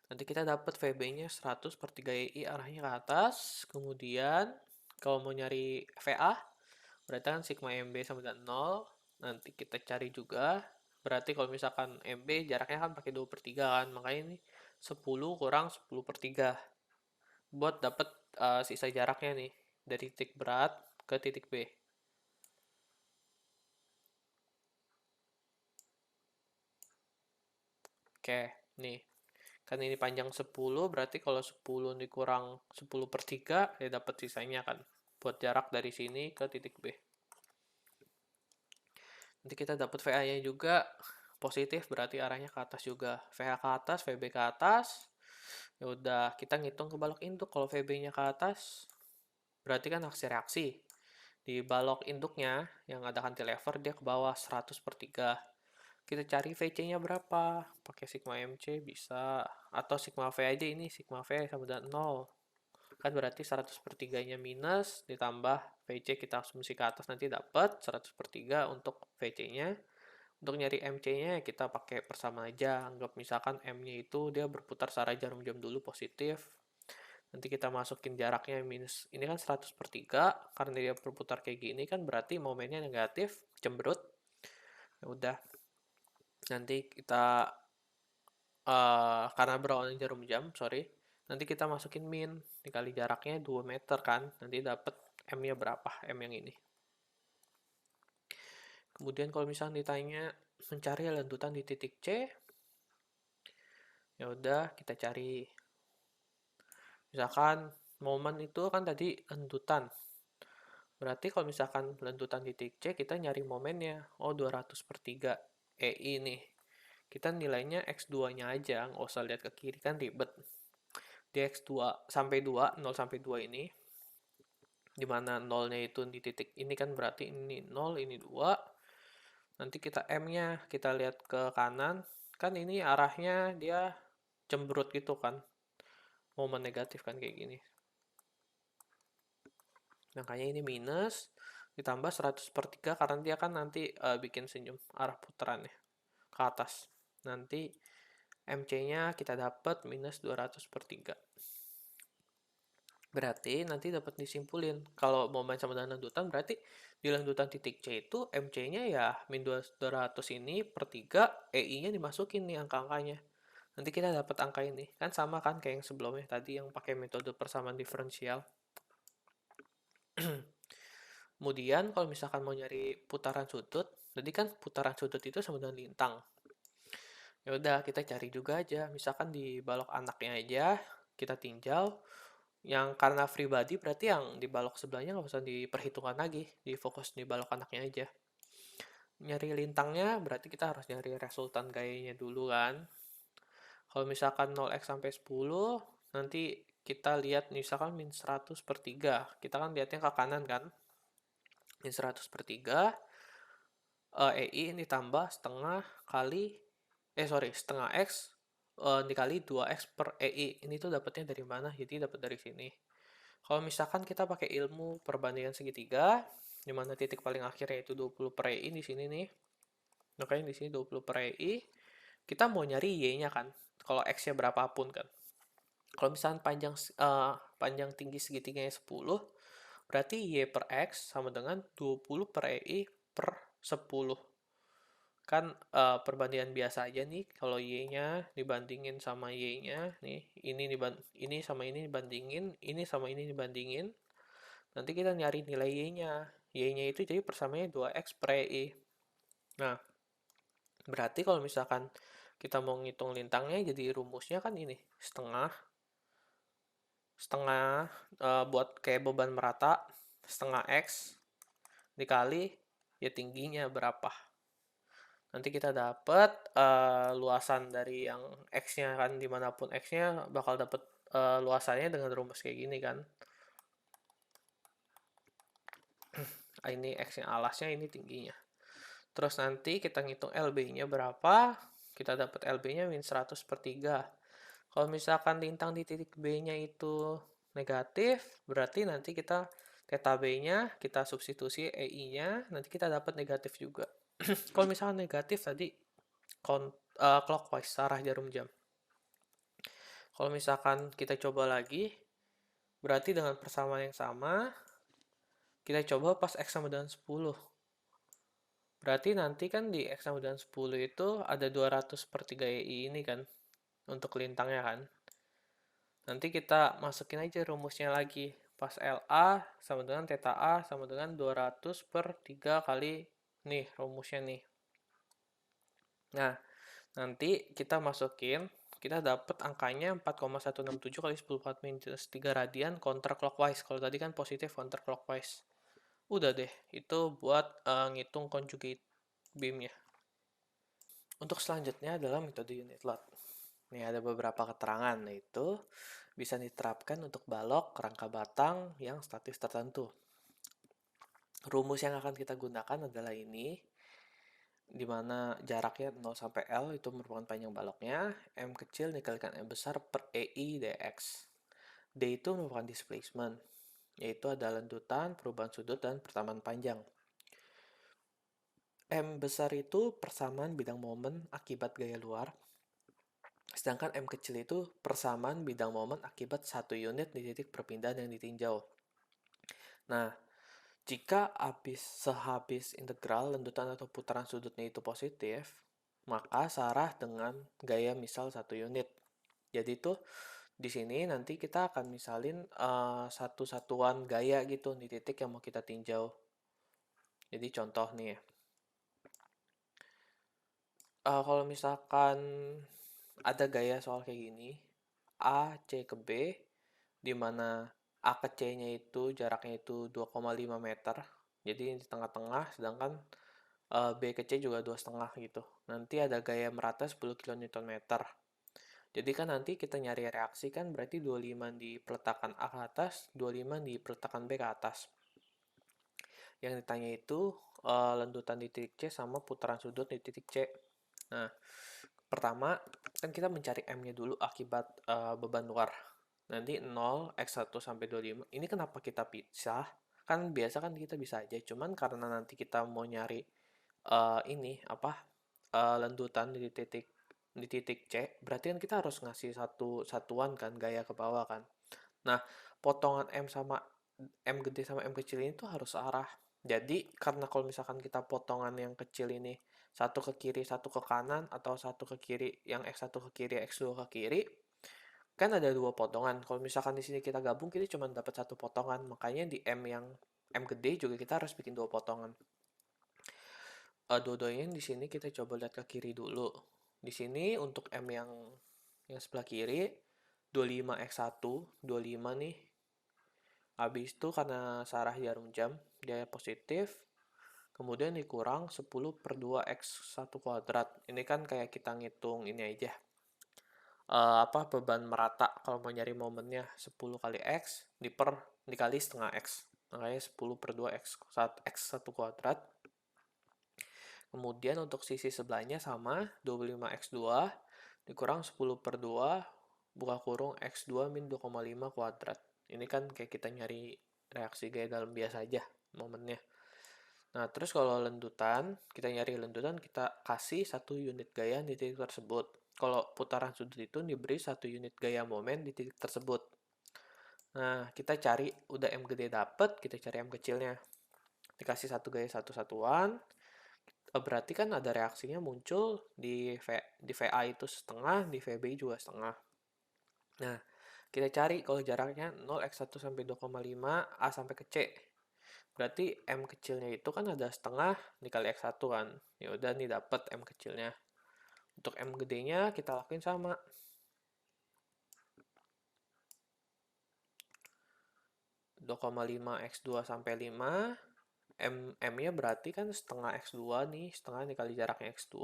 Nanti kita dapat VB-nya 100 per 3i arahnya ke atas. Kemudian kalau mau nyari VA, berarti kan sigma MB sama dengan 0. Nanti kita cari juga. Berarti kalau misalkan MB jaraknya kan pakai 2 per 3 kan. Makanya ini 10 kurang 10 per 3. Buat dapat sisa jaraknya nih. Dari titik berat ke titik B. Oke, nih. Kan ini panjang 10, berarti kalau 10 dikurang 10 per 3, ya dapat sisanya kan. Buat jarak dari sini ke titik B. Nanti kita dapat VA-nya juga positif, berarti arahnya ke atas juga. VH ke atas, VB ke atas. Ya udah, kita ngitung ke balok induk. Kalau VB-nya ke atas, berarti kan aksi reaksi. Di balok induknya, yang ada cantilever, dia ke bawah 100 per 3. Kita cari VC-nya berapa. Pakai sigma MC bisa. Atau sigma V aja ini. Sigma V sama dengan 0. Kan berarti 100 per 3-nya minus. Ditambah VC kita asumsi ke atas. Nanti dapat 100 per 3 untuk VC-nya. Untuk nyari MC-nya kita pakai persamaan aja. Anggap misalkan M-nya itu dia berputar searah jarum jam dulu positif. Nanti kita masukin jaraknya minus. Ini kan 100 per 3. Karena dia berputar kayak gini kan berarti momennya negatif. Cemberut. Ya udah. Nanti kita karena berawalnya jarum jam, sorry. Nanti kita masukin min dikali jaraknya 2 meter kan. Nanti dapat M-nya berapa? M yang ini. Kemudian kalau misalnya ditanya mencari lantutan di titik C, ya udah kita cari. Misalkan momen itu kan tadi lantutan. Berarti kalau misalkan lantutan titik C, kita nyari momennya. Oh, 200 per 3 EI nih. Kita nilainya X2-nya aja, nggak usah lihat ke kiri kan ribet. Di X2 sampai 2, 0 sampai 2 ini, dimana 0-nya itu di titik ini kan berarti ini 0, ini 2. Nanti kita M-nya, kita lihat ke kanan, kan ini arahnya dia cemberut gitu kan. Momen negatif kan kayak gini. Makanya ini minus, ditambah 100 per 3 karena dia kan nanti bikin senyum arah putarannya ke atas. Nanti MC-nya kita dapat minus 200 per 3. Berarti nanti dapat disimpulin. Kalau momen sama dengan lanjutan, berarti di lanjutan titik C itu MC-nya ya min 200 ini per 3, EI-nya dimasukin nih angka-angkanya. Nanti kita dapat angka ini. Kan sama kan kayak yang sebelumnya tadi yang pakai metode persamaan diferensial. Kemudian kalau misalkan mau nyari putaran sudut, jadi kan putaran sudut itu sama dengan lintang. Ya udah kita cari juga aja. Misalkan di balok anaknya aja kita tinjau. Yang karena free body berarti yang di balok sebelahnya nggak usah diperhitungkan lagi, difokus di balok anaknya aja. Nyari lintangnya berarti kita harus nyari resultan gayanya dulu kan. Kalau misalkan 0x sampai 10, nanti kita lihat misalkan min 100 per 3. Kita kan lihatnya ke kanan kan. Min 100 per 3, EI ditambah setengah kali, setengah X dikali 2x per EI. Ini tuh dapatnya dari mana? Jadi dapat dari sini. Kalau misalkan kita pakai ilmu perbandingan segitiga, di mana titik paling akhirnya itu 20 per EI di sini nih. Makanya di sini 20 per EI. Kita mau nyari Y-nya kan. Kalau X-nya berapapun kan. Kalau misalkan panjang tinggi segitiganya 10, berarti Y per X sama dengan 20 per EI per 10. Kan perbandingan biasa aja nih. Kalau Y-nya dibandingin sama Y-nya, nih ini sama ini dibandingin, ini sama ini dibandingin. Nanti kita nyari nilai Y-nya. Y-nya itu jadi persamaannya 2x per EI. Nah, berarti kalau misalkan kita mau ngitung lintangnya, jadi rumusnya kan ini. Setengah buat kayak beban merata, setengah X dikali ya tingginya berapa. Nanti kita dapat luasan dari yang X-nya kan, dimanapun X-nya bakal dapat luasannya dengan rumus kayak gini kan. Ini X-nya alasnya, ini tingginya. Terus nanti kita ngitung LB-nya berapa, kita dapat LB-nya min 100 per 3. Kalau misalkan lintang di titik B-nya itu negatif, berarti nanti kita theta B-nya, kita substitusi EI-nya, nanti kita dapat negatif juga. Kalau misalkan negatif tadi clockwise, arah jarum jam. Kalau misalkan kita coba lagi, berarti dengan persamaan yang sama, kita coba pas X sama dengan 10. Berarti nanti kan di X sama dengan 10 itu ada 200 per 3 EI ini kan, untuk lintangnya kan. Nanti kita masukin aja rumusnya lagi. Pas LA sama dengan theta A sama dengan 200 per 3 kali nih rumusnya nih. Nah, nanti kita masukin, kita dapat angkanya 4,167 kali 10 minus 3 radian counterclockwise. Kalau tadi kan positif counterclockwise. Udah deh, itu buat ngitung conjugate beam-nya. Untuk selanjutnya adalah metode unit load. Nih ada beberapa keterangan, yaitu bisa diterapkan untuk balok rangka batang yang statis tertentu. Rumus yang akan kita gunakan adalah ini, di mana jaraknya 0 sampai L itu merupakan panjang baloknya, M kecil dikalikan M besar per EI dx. D itu merupakan displacement, yaitu ada lendutan, perubahan sudut, dan persamaan panjang. M besar itu persamaan bidang momen akibat gaya luar, sedangkan M kecil itu persamaan bidang momen akibat satu unit di titik perpindahan yang ditinjau. Nah, jika sehabis integral lendutan atau putaran sudutnya itu positif, maka searah dengan gaya misal satu unit. Jadi itu di sini nanti kita akan misalin satu satuan gaya gitu di titik yang mau kita tinjau. Jadi contoh nih ya. Kalau misalkan ada gaya soal kayak gini, A, C ke B, di mana A ke C-nya itu jaraknya itu 2,5 meter. Jadi di tengah-tengah, sedangkan B ke C juga 2,5 gitu. Nanti ada gaya merata 10 kN. Jadi kan nanti kita nyari reaksi kan berarti 25 di peletakan A ke atas, 25 di peletakan B ke atas. Yang ditanya itu lendutan di titik C sama putaran sudut di titik C. Nah, pertama kan kita mencari M-nya dulu akibat beban luar. Nanti 0, X1 sampai 25. Ini kenapa kita pisah? Kan biasa kan kita bisa aja, cuman karena nanti kita mau nyari lendutan di titik C, berarti kan kita harus ngasih satu satuan kan gaya ke bawah kan. Nah, potongan M sama M gede sama M kecil ini tuh harus arah. Jadi karena kalau misalkan kita potongan yang kecil ini satu ke kiri, satu ke kanan, atau satu ke kiri, yang X1 ke kiri, X2 ke kiri, kan ada dua potongan. Kalau misalkan di sini kita gabung, kita cuma dapat satu potongan. Makanya di M yang M gede juga kita harus bikin dua potongan. Dua-duanya di sini kita coba lihat ke kiri dulu. Di sini untuk M yang sebelah kiri 25x1, 25 nih. Habis itu karena searah jarum jam, dia positif. Kemudian dikurang 10 per 2x1 kuadrat. Ini kan kayak kita ngitung ini aja. Beban merata kalau mau nyari momennya 10 kali x dikali setengah x. Makanya 10 per 2x1 kuadrat. Kemudian untuk sisi sebelahnya sama 25x2 dikurang 10 per 2 buka kurung x2 min 2,5 kuadrat. Ini kan kayak kita nyari reaksi gaya dalam biasa aja momennya. Nah, terus kalau lendutan, kita nyari lendutan, kita kasih satu unit gaya di titik tersebut. Kalau putaran sudut itu diberi satu unit gaya momen di titik tersebut. Nah, kita cari, udah M gede dapet, kita cari M kecilnya. Dikasih satu gaya satu satuan, berarti kan ada reaksinya muncul di VA itu setengah, di VB juga setengah. Nah, kita cari kalau jaraknya 0x1 sampai 2,5, A sampai ke C. Berarti M kecilnya itu kan ada setengah dikali X1 kan. Ya udah nih dapat M kecilnya. Untuk M gedenya kita lakuin sama. 2,5 X2 sampai 5 M-nya berarti kan setengah X2 nih, setengah dikali jaraknya X2.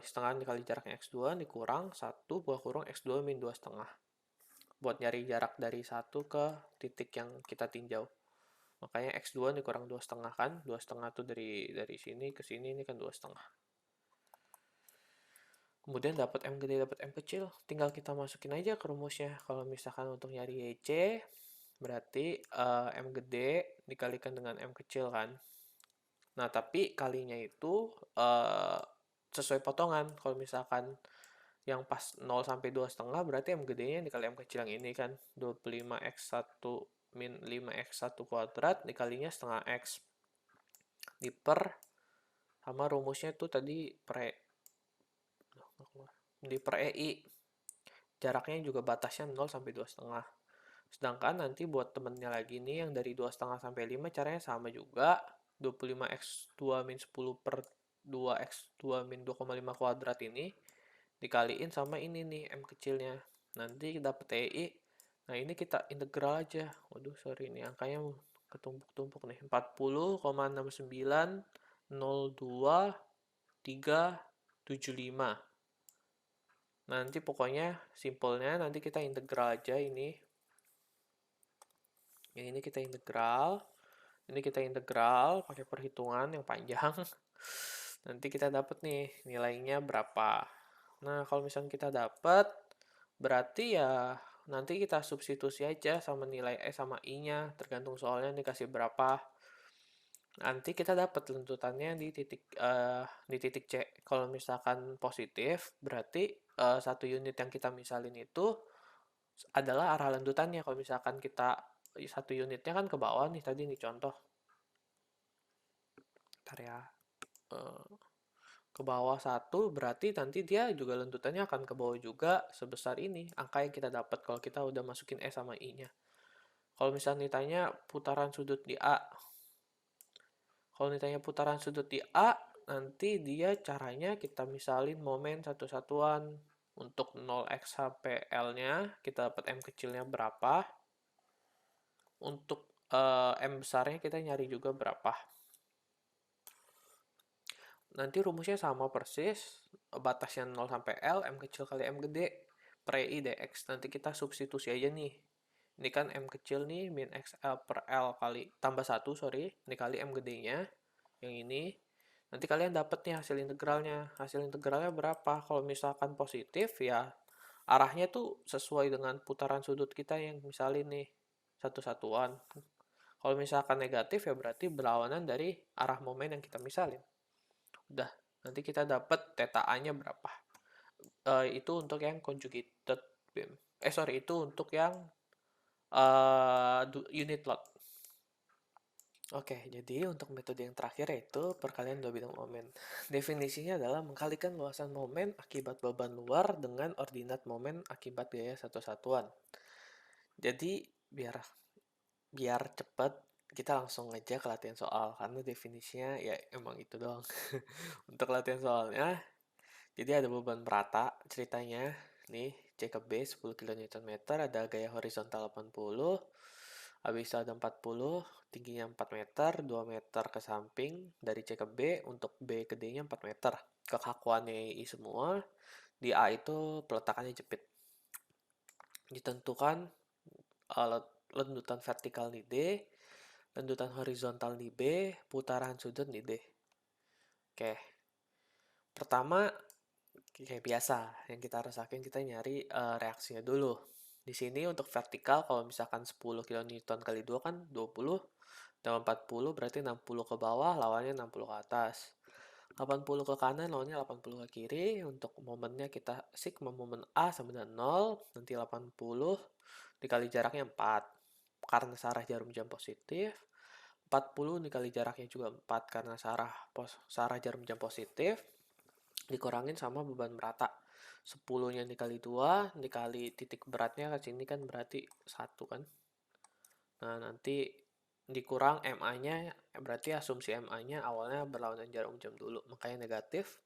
Setengah dikali jaraknya X2 dikurang 1 buah kurung X2 min 2 setengah. Buat nyari jarak dari 1 ke titik yang kita tinjau. Makanya X2 dikurang 2 setengah kan. 2 setengah tuh dari sini ke sini ini kan 2 setengah. Kemudian dapat M gede, dapat M kecil. Tinggal kita masukin aja ke rumusnya. Kalau misalkan untuk nyari YC, berarti M gede dikalikan dengan M kecil kan. Nah, tapi kalinya itu sesuai potongan. Kalau misalkan yang pas 0 sampai 2 setengah berarti M gedenya dikali M kecil yang ini kan. 25x1 min 5x1 kuadrat dikalinya setengah X. Diper sama rumusnya tuh tadi per EI. Jaraknya juga batasnya 0 sampai 2 setengah. Sedangkan nanti buat temennya lagi nih yang dari 2 setengah sampai 5 caranya sama juga. 25x2 min 10 per 2x2 min 2,5 kuadrat ini dikaliin sama ini nih M kecilnya. Nanti dapat EI. Nah, ini kita integral aja. Waduh, sorry ini angkanya ketumpuk-tumpuk nih. 40,6902,375. Nanti pokoknya simpelnya nanti kita integral aja ini. Yang ini kita integral. Ini kita integral pakai perhitungan yang panjang. Nanti kita dapat nih nilainya berapa. Nah, kalau misalnya kita dapat, berarti ya nanti kita substitusi aja sama nilai sama I-nya, tergantung soalnya dikasih berapa. Nanti kita dapat lentutannya di titik C. Kalau misalkan positif, berarti 1 unit yang kita misalin itu adalah arah lentutannya. Kalau misalkan kita 1 unitnya kan ke bawah nih, tadi nih contoh. Bentar ya. Ke bawah 1 berarti nanti dia juga lentutannya akan ke bawah juga sebesar ini. Angka yang kita dapat kalau kita udah masukin S sama I-nya. Kalau misalnya ditanya putaran sudut di A. Kalau ditanya putaran sudut di A, nanti dia caranya kita misalin momen satu-satuan. Untuk 0x sampai L-nya, kita dapat M kecilnya berapa. Untuk M besarnya kita nyari juga berapa. Nanti rumusnya sama persis, batasnya 0 sampai L, M kecil kali M gede, per I dx. Nanti kita substitusi aja nih. Ini kan M kecil nih, min XL per L kali, tambah 1, sorry. Ini kali M gedenya, yang ini. Nanti kalian dapat nih hasil integralnya. Hasil integralnya berapa? Kalau misalkan positif, ya arahnya tuh sesuai dengan putaran sudut kita yang misalin nih, satu-satuan. Kalau misalkan negatif, ya berarti berlawanan dari arah momen yang kita misalin. Udah, nanti kita dapat theta A-nya berapa. Itu untuk yang conjugated beam. Itu untuk yang unit load. Oke, jadi untuk metode yang terakhir yaitu perkalian dua bidang momen. Definisinya adalah mengkalikan luasan momen akibat beban luar dengan ordinat momen akibat gaya satu-satuan. Jadi biar cepat kita langsung aja ke latihan soal karena definisinya ya emang itu doang. Untuk latihan soalnya, jadi ada beban merata ceritanya. Nih, C ke B 10 kN, ada gaya horizontal 80, habis itu ada 40, tingginya 4 meter, 2 meter ke samping dari C ke B, untuk B ke D-nya 4 meter. Kekakuannya I semua, di A itu peletakannya jepit. Ditentukan lendutan vertikal di D, lendutan horizontal di B, putaran sudut di D. Oke. Pertama, kayak biasa, yang kita rasain kita nyari reaksinya dulu. Di sini untuk vertikal, kalau misalkan 10 kN kali 2 kan 20, dan 40 berarti 60 ke bawah, lawannya 60 ke atas. 80 ke kanan, lawannya 80 ke kiri. Untuk momennya kita sigma momen A sama dengan 0, nanti 80 dikali jaraknya 4. Karena searah jarum jam positif. 40 dikali jaraknya juga 4 karena searah jarum jam positif. Dikurangin sama beban merata. 10-nya dikali 2, dikali titik beratnya ke sini kan berarti 1 kan. Nah, nanti dikurang MA-nya, berarti asumsi MA-nya awalnya berlawanan jarum jam dulu, makanya negatif.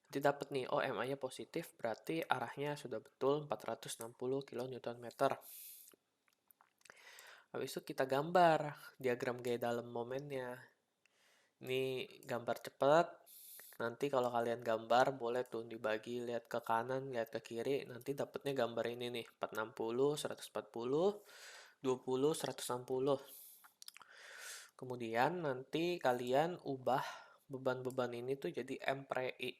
Nanti dapat nih, oh MA-nya positif, berarti arahnya sudah betul 460 kN. Habis itu kita gambar diagram gaya dalam momennya. Ini gambar cepet. Nanti kalau kalian gambar boleh tuh dibagi, lihat ke kanan, lihat ke kiri, nanti dapetnya gambar ini nih, 460, 140, 20, 160. Kemudian nanti kalian ubah beban-beban ini tuh jadi M per I.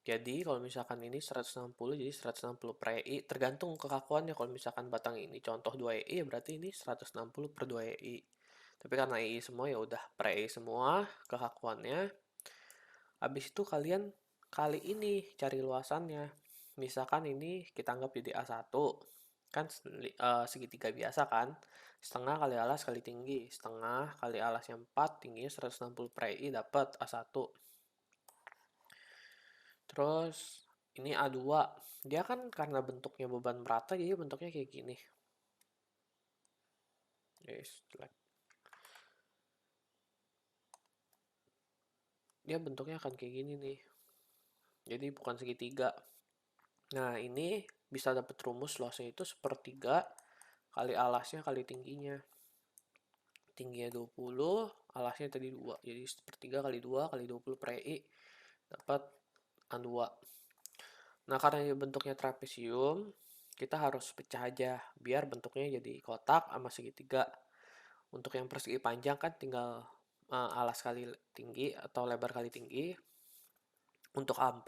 Jadi kalau misalkan ini 160 jadi 160 per I, tergantung kekakuannya. Kalau misalkan batang ini contoh 2 I, berarti ini 160 per 2 I. Tapi karena I semua ya udah per I semua kekakuannya. Habis itu kalian kali ini cari luasannya. Misalkan ini kita anggap jadi A1. Kan segitiga biasa kan. Setengah kali alas kali tinggi. Setengah kali alasnya 4, tingginya 160 per I dapat A1. Terus ini A2. Dia kan karena bentuknya beban merata jadi bentuknya kayak gini. Yes, dia bentuknya akan kayak gini nih. Jadi bukan segitiga. Nah, ini bisa dapat rumus luasnya itu sepertiga kali alasnya kali tingginya. Tingginya 20, alasnya tadi 2. Jadi sepertiga kali 2 kali 20 per I dapat A2. Nah, karena ini bentuknya trapesium, kita harus pecah aja biar bentuknya jadi kotak sama segitiga. Untuk yang persegi panjang kan tinggal alas kali tinggi atau lebar kali tinggi. Untuk A4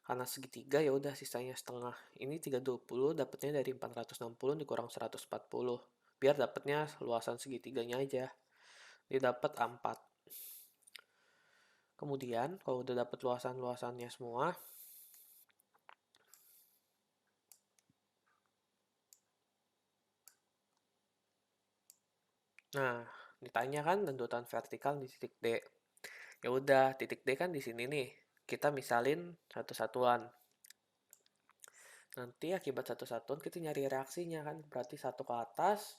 karena segitiga ya udah sisanya setengah. Ini 320 dapatnya dari 460 dikurang 140. Biar dapatnya luasan segitiganya aja. Dia dapat A4. Kemudian kalau udah dapat luasan-luasannya semua, nah, ditanya kan tentutan vertikal di titik D. Ya udah, titik D kan di sini nih. Kita misalin satu satuan. Nanti akibat satu satuan kita nyari reaksinya kan. Berarti satu ke atas.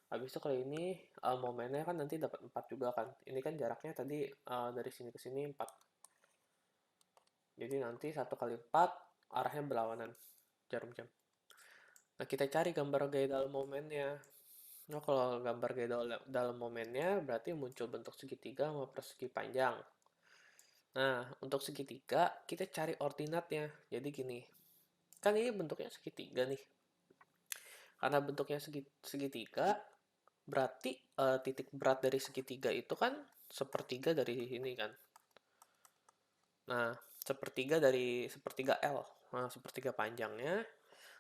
Habis itu kali ini momennya kan nanti dapat 4 juga kan. Ini kan jaraknya tadi dari sini ke sini 4. Jadi nanti 1 kali 4 arahnya berlawanan jarum jam. Nah, kita cari gambar gaya dalam momennya. Nah, kalau gambar gaya dalam momennya berarti muncul bentuk segitiga sama persegi panjang. Nah, untuk segitiga kita cari ordinatnya. Jadi gini, kan ini bentuknya segitiga nih. Karena bentuknya segitiga, berarti titik berat dari segitiga itu kan sepertiga dari ini kan. Nah, sepertiga L. Nah, sepertiga panjangnya.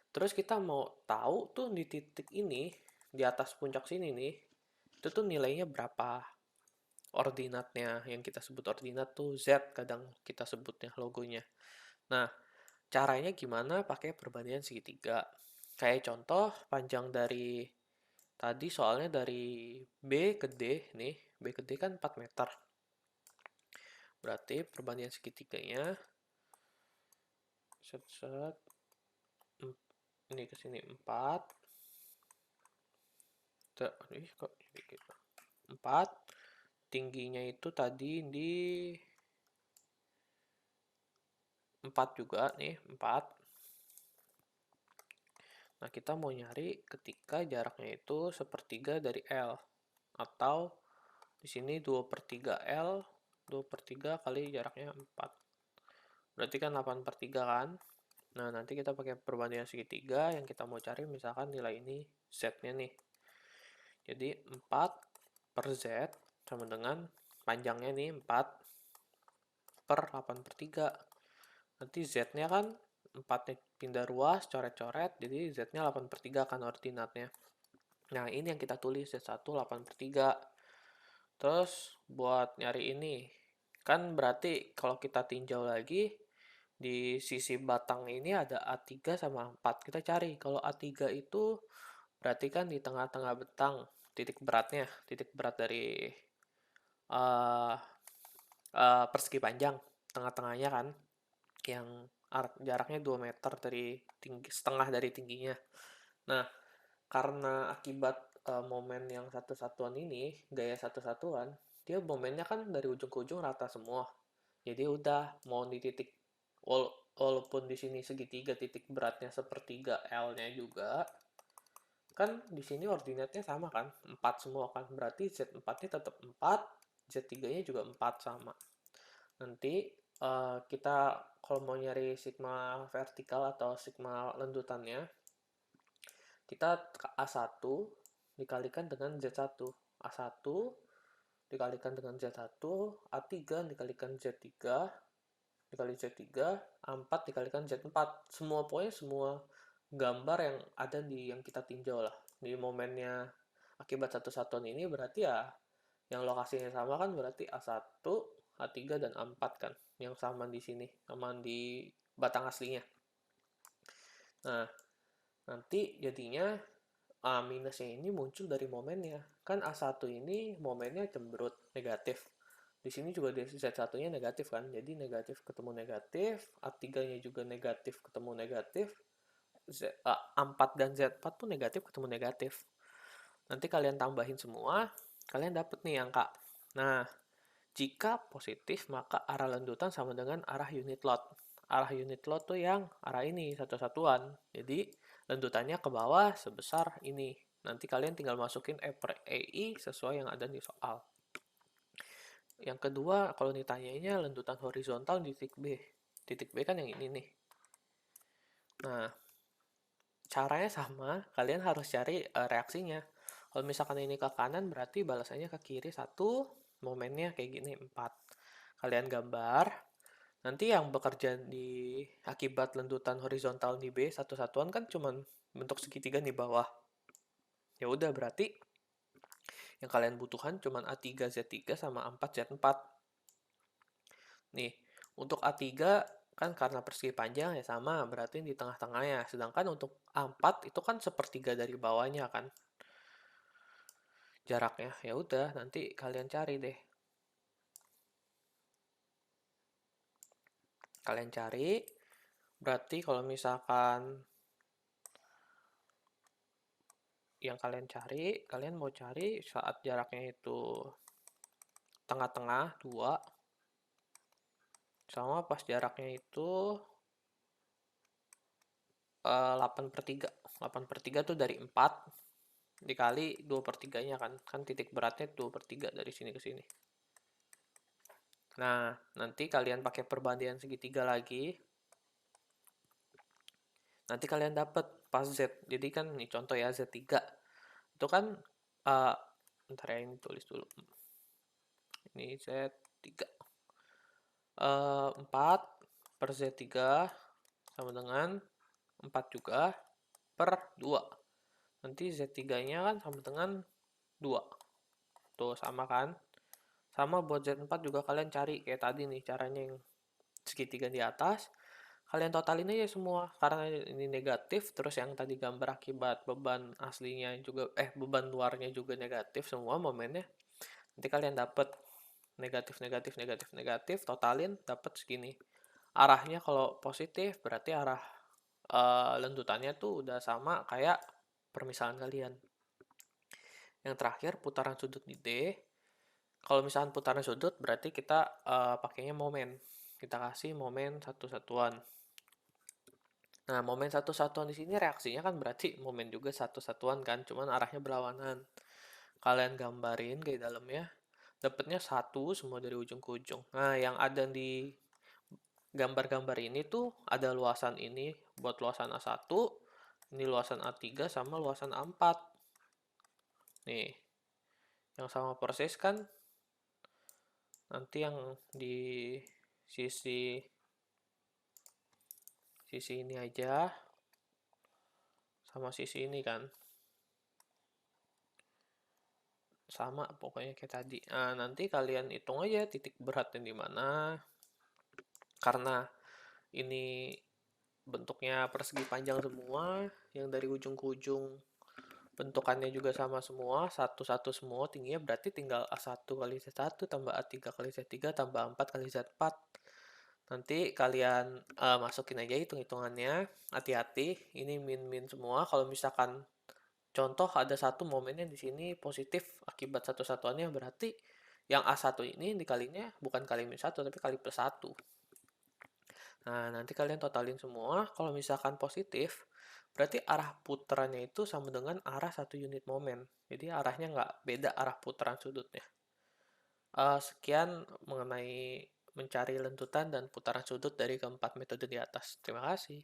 Terus kita mau tahu tuh di titik ini, di atas puncak sini nih, itu tuh nilainya berapa. Ordinatnya, yang kita sebut ordinat tuh Z kadang kita sebutnya logonya. Nah, caranya gimana? Pakai perbandingan segitiga. Kayak contoh, panjang dari tadi soalnya dari B ke D nih, B ke D kan 4 meter. Berarti perbandingan segitiganya set ini ke sini 4. Kok gitu. 4. Tingginya itu tadi di 4 juga nih, 4. Nah, kita mau nyari ketika jaraknya itu sepertiga dari L. Atau di sini 2 per 3 L, 2 per 3 kali jaraknya 4. Berarti kan 8 per 3 kan? Nah, nanti kita pakai perbandingan segitiga yang kita mau cari misalkan nilai ini Z-nya nih. Jadi 4 per Z sama dengan panjangnya nih 4 per 8 per 3. Nanti Z-nya kan 4-nya pindah ruas, coret-coret, jadi Z-nya 8 per 3 kan ordinatnya. Nah, ini yang kita tulis Z1 8 per 3. Terus buat nyari ini, kan berarti kalau kita tinjau lagi, di sisi batang ini ada A3 sama 4. Kita cari, kalau A3 itu berarti kan di tengah-tengah batang, titik beratnya, titik berat dari uh, persegi panjang, tengah-tengahnya kan, yang jaraknya 2 meter dari setengah dari tingginya. Nah, karena akibat momen yang satu satuan ini, gaya satu satuan, dia momennya kan dari ujung ke ujung rata semua. Jadi udah mau di titik walaupun di sini segitiga titik beratnya sepertiga L-nya juga, kan di sini ordinatnya sama kan, 4 semua kan, berarti Z4-nya tetap 4, Z3-nya juga 4 sama. Nanti kita kalau mau nyari sigma vertikal atau sigma lendutannya, kita A1 dikalikan dengan Z1, A1 dikalikan dengan Z1, A3 dikalikan Z3, dikali Z3, A4 dikalikan Z4. Pokoknya semua gambar yang ada yang kita tinjau lah. Di momennya akibat satu satuan ini berarti ya yang lokasinya sama kan berarti A1, A3, dan A4 kan. Yang sama di sini, sama di batang aslinya. Nah, nanti jadinya A minusnya ini muncul dari momennya. Kan A1 ini momennya cemberut negatif. Di sini juga Z1-nya negatif kan. Jadi negatif ketemu negatif, A3-nya juga negatif ketemu negatif, A4 dan Z4 pun negatif ketemu negatif. Nanti kalian tambahin semua, kalian dapet nih angka. Nah, jika positif, maka arah lendutan sama dengan arah unit load. Arah unit load tuh yang arah ini, satu-satuan. Jadi, lendutannya ke bawah sebesar ini. Nanti kalian tinggal masukin E per EI sesuai yang ada di soal. Yang kedua, kalau ditanyainya lendutan horizontal di titik B. Titik B kan yang ini nih. Nah, caranya sama, kalian harus cari reaksinya. Kalau misalkan ini ke kanan, berarti balasannya ke kiri 1, momennya kayak gini 4. Kalian gambar, nanti yang bekerja di akibat lendutan horizontal di B satu-satuan kan cuman bentuk segitiga di bawah. Ya udah berarti yang kalian butuhkan cuman A3 Z3 sama A4 Z4. Nih, untuk A3 kan karena persegi panjang ya sama, berarti di tengah-tengahnya. Sedangkan untuk A4 itu kan sepertiga dari bawahnya kan jaraknya. Ya udah, nanti kalian cari deh. Kalian cari, berarti kalau misalkan yang kalian cari, kalian mau cari saat jaraknya itu tengah-tengah 2, sama pas jaraknya itu 8/3. 8/3 tuh dari 4 dikali 2/3-nya kan. Kan titik beratnya 2/3 dari sini ke sini. Nah, nanti kalian pakai perbandingan segitiga lagi. Nanti kalian dapat pas Z. Jadi kan ini contoh ya Z3. Itu kan ntar ya ini tulis dulu. Ini Z3. 4 per Z3 sama dengan 4 juga per 2. Nanti Z3-nya kan sama dengan 2. Tuh, sama kan? Sama buat Z4 juga kalian cari kayak tadi nih caranya yang segitiga di atas. Kalian totalin aja semua karena ini negatif, terus yang tadi gambar akibat beban aslinya juga beban luarnya juga negatif semua momennya. Nanti kalian dapat negatif negatif negatif negatif, totalin dapat segini. Arahnya kalau positif berarti arah lendutannya tuh udah sama kayak permisalan kalian. Yang terakhir putaran sudut di D. Kalau misalkan putaran sudut berarti kita pakainya momen. Kita kasih momen satu satuan. Nah, momen satu satuan di sini reaksinya kan berarti momen juga satu satuan kan, cuman arahnya berlawanan. Kalian gambarin kayak dalamnya, dapatnya satu semua dari ujung ke ujung. Nah, yang ada di gambar-gambar ini tuh ada luasan ini buat luasan A1, ini luasan A3 sama luasan A4. Nih, yang sama persis kan nanti yang di sisi ini aja sama sisi ini kan sama pokoknya kayak tadi. Nah, nanti kalian hitung aja titik beratnya di mana. Karena ini bentuknya persegi panjang semua, yang dari ujung ke ujung bentukannya juga sama semua, satu-satu semua tingginya, berarti tinggal A1 kali Z1 tambah A3 kali Z3 tambah A4 kali Z4. Nanti kalian masukin aja hitung-hitungannya. Hati-hati, ini min-min semua. Kalau misalkan contoh ada satu momennya di sini positif akibat satu-satuannya, berarti yang A1 ini dikalinya bukan kali min 1 tapi kali plus 1. Nah, nanti kalian totalin semua. Kalau misalkan positif, Berarti arah putarannya itu sama dengan arah satu unit momen. Jadi arahnya nggak beda arah putaran sudutnya. Sekian mengenai mencari lentutan dan putaran sudut dari keempat metode di atas. Terima kasih.